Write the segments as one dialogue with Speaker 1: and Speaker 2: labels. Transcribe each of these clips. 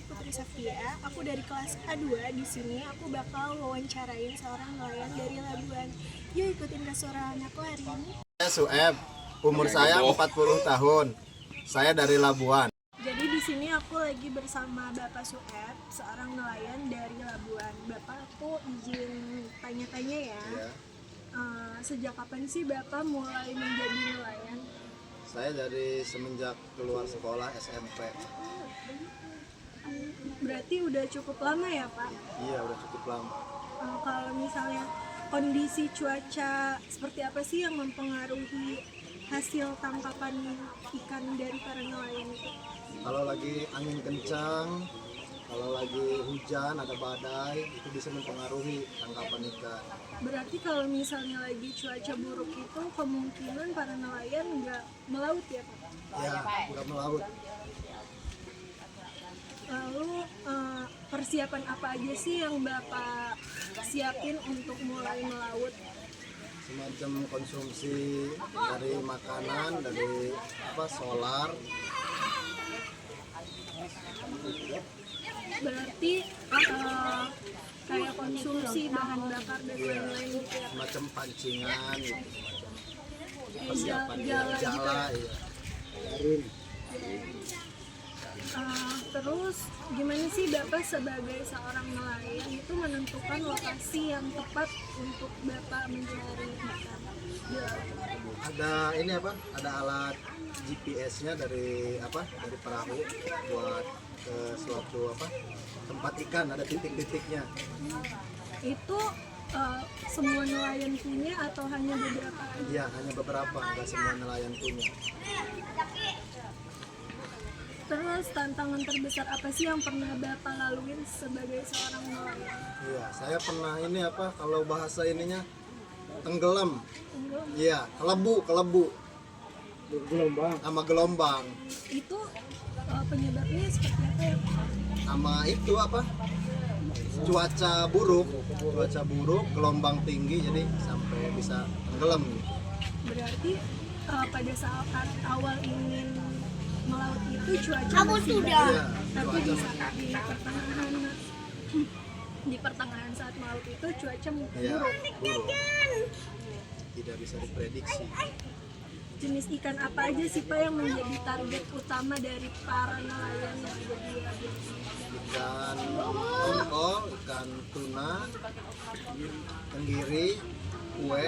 Speaker 1: Putri Safia. Aku dari kelas A2. Di sini aku bakal wawancarain seorang nelayan dari Labuan. Yuk ikutin keseruan aku hari ini.
Speaker 2: Saya Sueb, umur saya 40 tahun. Saya dari Labuan.
Speaker 1: Jadi di sini aku lagi bersama Bapak Sueb, seorang nelayan dari Labuan. Bapak, aku izin tanya-tanya ya.
Speaker 2: Ya,
Speaker 1: Sejak kapan sih Bapak mulai menjadi nelayan?
Speaker 2: saya dari semenjak keluar sekolah SMP.
Speaker 1: Berarti udah cukup lama ya Pak?
Speaker 2: Iya, udah cukup lama.
Speaker 1: Kalau misalnya kondisi cuaca seperti apa sih yang mempengaruhi hasil tangkapan ikan dari para nelayan itu?
Speaker 2: Kalau lagi angin kencang, kalau lagi hujan, ada badai, itu bisa mempengaruhi tangkapan ikan.
Speaker 1: Berarti kalau misalnya lagi cuaca buruk itu kemungkinan para nelayan nggak melaut ya Pak?
Speaker 2: Ya, nggak melaut.
Speaker 1: Lalu persiapan apa aja sih yang Bapak siapin untuk mulai melaut?
Speaker 2: Semacam konsumsi dari makanan, dari solar.
Speaker 1: Berarti kayak konsumsi bahan bakar dan lain-lain gitu ya?
Speaker 2: Semacam pancingan, gitu. Persiapan
Speaker 1: Jala gitu
Speaker 2: jala,
Speaker 1: ya?
Speaker 2: iya.
Speaker 1: Terus gimana sih Bapak sebagai seorang nelayan itu menentukan lokasi yang tepat untuk Bapak mencari ikan di laut?
Speaker 2: Ada alat GPS-nya dari perahu buat ke suatu tempat ikan, ada titik-titiknya.
Speaker 1: Itu semua nelayan punya atau hanya beberapa aja?
Speaker 2: Iya, hanya beberapa, nggak semua nelayan punya.
Speaker 1: Terus tantangan terbesar apa sih yang pernah Bapak laluin sebagai seorang nelayan?
Speaker 2: Iya, saya pernah kalau bahasa ininya tenggelam. Iya, kelebu sama gelombang.
Speaker 1: Itu penyebabnya seperti apa ya Pak?
Speaker 2: Sama itu cuaca buruk, gelombang tinggi, jadi sampai bisa tenggelam.
Speaker 1: Berarti pada saat awal ingin melaut itu cuaca masih baik,
Speaker 2: Iya,
Speaker 1: tapi di
Speaker 2: cuaca.
Speaker 1: saat di pertengahan saat melaut itu cuaca
Speaker 2: Iya,
Speaker 1: buruk.
Speaker 2: buruk. Tidak bisa diprediksi.
Speaker 1: Jenis ikan apa aja sih Pak yang menjadi target utama dari para nelayan yang ada di Labuan?
Speaker 2: Ikan tongkol, ikan tuna, tenggiri, kue,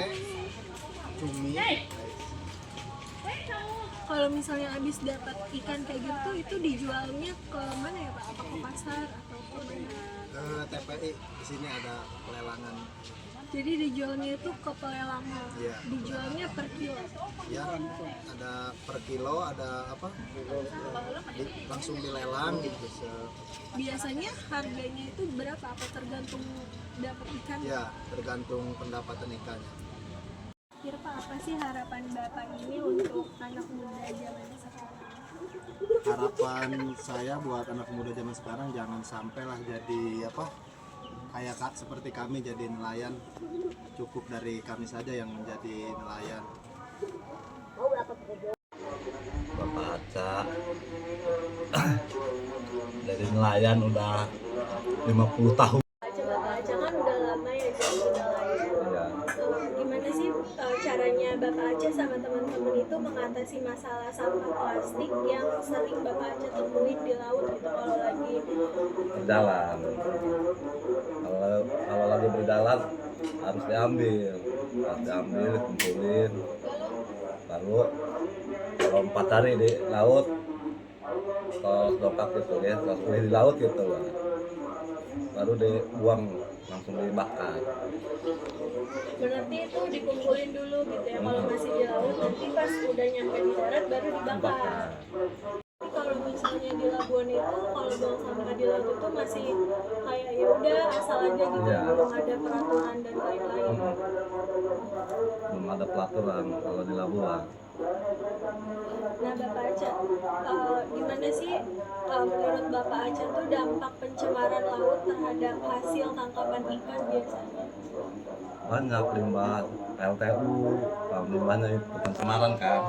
Speaker 2: cumi.
Speaker 1: Kalau misalnya habis dapat ikan kayak gitu, itu dijualnya ke mana ya Pak? Apa ke pasar atau ke mana?
Speaker 2: Ke TPI, di sini ada pelelangan.
Speaker 1: Jadi dijualnya itu ke pelelangan.
Speaker 2: Iya.
Speaker 1: Dijualnya per kilo.
Speaker 2: Ya, ada per kilo, ada langsung dilelang gitu.
Speaker 1: Biasanya harganya itu berapa? Apa tergantung dapat ikan?
Speaker 2: Ya, tergantung pendapatan ikannya.
Speaker 1: Kira Pak, apa sih harapan Bapak ini untuk anak muda zaman sekarang?
Speaker 2: Harapan saya buat anak muda zaman sekarang jangan sampailah jadi kayak seperti kami jadi nelayan. Cukup dari kami saja yang menjadi nelayan.
Speaker 3: Bapak Aca dari nelayan udah 50 tahun.
Speaker 1: Bapak Aca kan udah lama ya jadi nelayan.
Speaker 3: Ya,
Speaker 1: Gimana sih caranya Bapak Aca sama teman-teman itu mengatasi masalah sampah plastik yang sering Bapak Aca temuin di laut gitu kalau lagi
Speaker 3: berjalan. Kalau lagi berjalan harus diambil, kumpulin. Baru kalau 4 hari di laut, kalau dokap gitu ya, kalau di laut gitu lah. Baru dibuang, langsung dibakar.
Speaker 1: berarti itu dikumpulin dulu gitu ya kalau masih di laut, nanti pas udah nyampe di darat baru dibakar.
Speaker 3: Dibakar.
Speaker 1: Kalau misalnya di Labuan itu kalau buang sampah di laut itu masih kayak ya udah asal aja gitu,
Speaker 3: Iya.
Speaker 1: belum ada peraturan dan lain-lain.
Speaker 3: Belum ada peraturan kalau di Labuan.
Speaker 1: Nah Bapak Aca, gimana sih menurut Bapak Aca tuh dampak pencemaran laut terhadap hasil tangkapan ikan biasanya?
Speaker 3: Banyak limbah LTU, limbahnya itu pencemaran kan.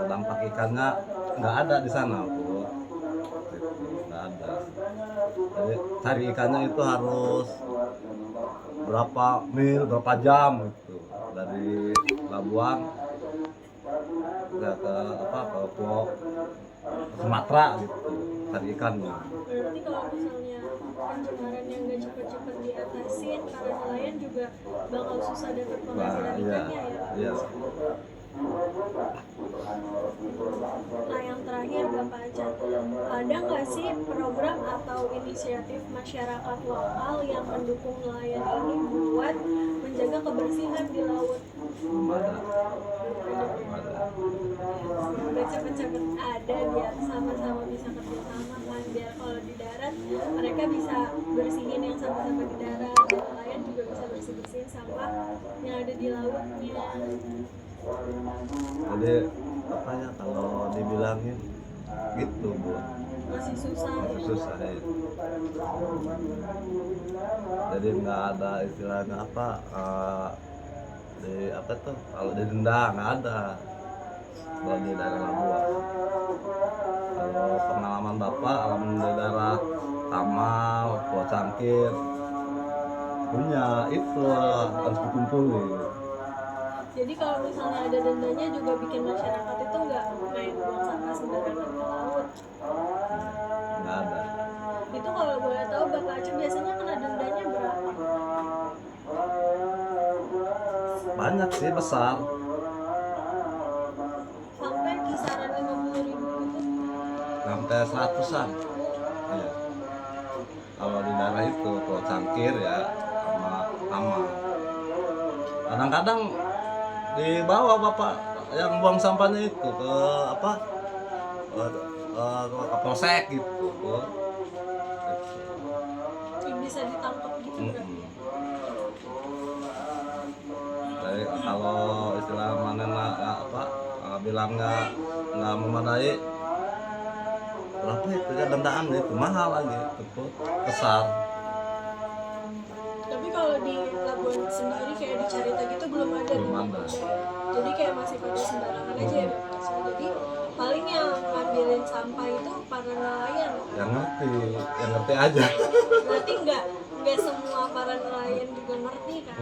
Speaker 3: Dampak ikannya nggak ada di sana, Bu. Nggak Jadi cari ikannya itu harus berapa mil, berapa jam gitu dari Labuan ke apa ke Pulau Sumatera gitu cari ikannya.
Speaker 1: Berarti kalau misalnya pencemaran yang nggak cepet-cepet diatasin, para nelayan juga bakal susah dapat penghasilan
Speaker 3: Nah, iya,
Speaker 1: ikannya ya.
Speaker 3: iya.
Speaker 1: Nah yang terakhir Bapak Acan, ada nggak sih program atau inisiatif masyarakat lokal yang mendukung nelayan ini buat menjaga kebersihan di laut?
Speaker 3: Belum ada. Belum ada.
Speaker 1: Semoga cepet-cepet ada biar sama-sama bisa kerjasama kan, biar kalau di darat mereka bisa bersihin yang sampah-sampah di darat, dan nelayan juga bisa bersih-bersihin sampah yang ada di lautnya.
Speaker 3: Jadi apa ya kalau dibilangin gitu Bu,
Speaker 1: Masih susah.
Speaker 3: masih susah ya. Jadi nggak ada istilahnya apa di apa tuh kalau didenda nggak ada kalau di daerah Labuan. Kalau pengalaman Bapak alaman di daerah Tamal, Pulau Cangkir punya itu harus dikumpulin.
Speaker 1: Jadi kalau misalnya ada dendanya juga bikin masyarakat itu nggak main buang sampah sembarangan ke laut.
Speaker 3: Nggak ada.
Speaker 1: Itu kalau boleh tahu Bapak Aceh biasanya kena dendanya berapa?
Speaker 3: Banyak sih besar.
Speaker 1: Sampai kisaran 50.000 gitu.
Speaker 3: Sampai 100-an. Iya. Kalau di daerah itu Pulau Cangkir ya sama Tamal. Kadang-kadang dibawa bapak yang buang sampahnya itu ke apa ke polsek gitu.
Speaker 1: Bisa ditangkap gitu berarti.
Speaker 3: Mm-mm. Jadi kalau istilah mana apa bilangnya nggak memadai berapa itu ya dendaan itu mahal lagi itu besar.
Speaker 1: Tapi kalau di Labuan sendiri kayak di Carita gitu belum ada.
Speaker 3: Belum ada.
Speaker 1: Jadi kayak masih pada sembarangan aja ya Bapak Aceh. Jadi paling yang ngambilin sampah itu para nelayan.
Speaker 3: Yang ngerti aja.
Speaker 1: Berarti nggak semua para nelayan juga ngerti kan?